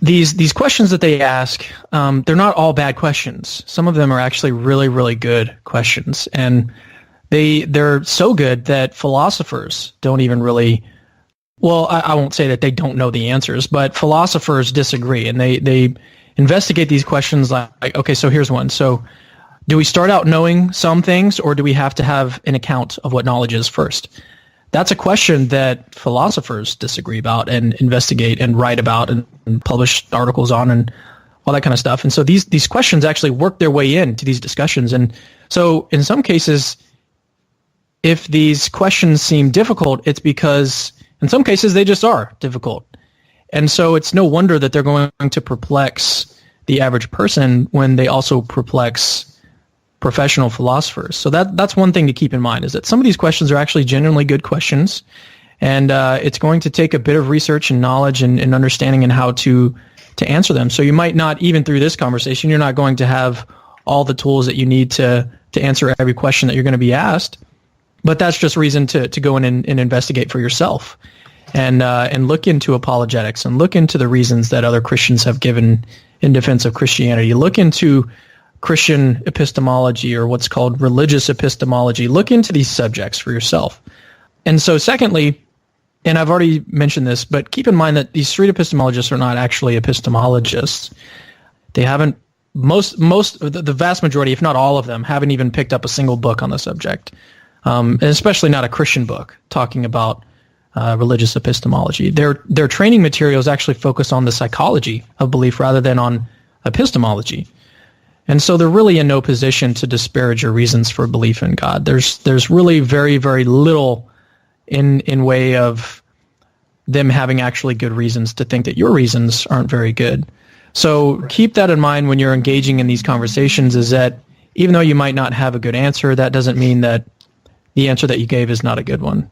these questions that they ask, they're not all bad questions. Some of them are actually really, really good questions, and they're so good that philosophers don't even really. Well, I won't say that they don't know the answers, but philosophers disagree, and they investigate these questions like, okay, so here's one. So do we start out knowing some things, or do we have to have an account of what knowledge is first? That's a question that philosophers disagree about and investigate and write about and publish articles on and all that kind of stuff. And so these questions actually work their way into these discussions. And so in some cases, if these questions seem difficult, it's because in some cases they just are difficult. And so it's no wonder that they're going to perplex the average person when they also perplex professional philosophers. So that's one thing to keep in mind, is that some of these questions are actually genuinely good questions, and it's going to take a bit of research and knowledge and understanding in how to answer them. So you might not, even through this conversation, you're not going to have all the tools that you need to answer every question that you're going to be asked, but that's just reason to go in and investigate for yourself and look into apologetics and look into the reasons that other Christians have given in defense of Christianity. Look into Christian epistemology, or what's called religious epistemology. Look into these subjects for yourself. And so secondly, and I've already mentioned this, but keep in mind that these street epistemologists are not actually epistemologists. They haven't, the vast majority, if not all of them, haven't even picked up a single book on the subject, and especially not a Christian book talking about religious epistemology. Their training materials actually focus on the psychology of belief rather than on epistemology. And so they're really in no position to disparage your reasons for belief in God. There's really very, very little in way of them having actually good reasons to think that your reasons aren't very good. So keep that in mind when you're engaging in these conversations, is that even though you might not have a good answer, that doesn't mean that the answer that you gave is not a good one.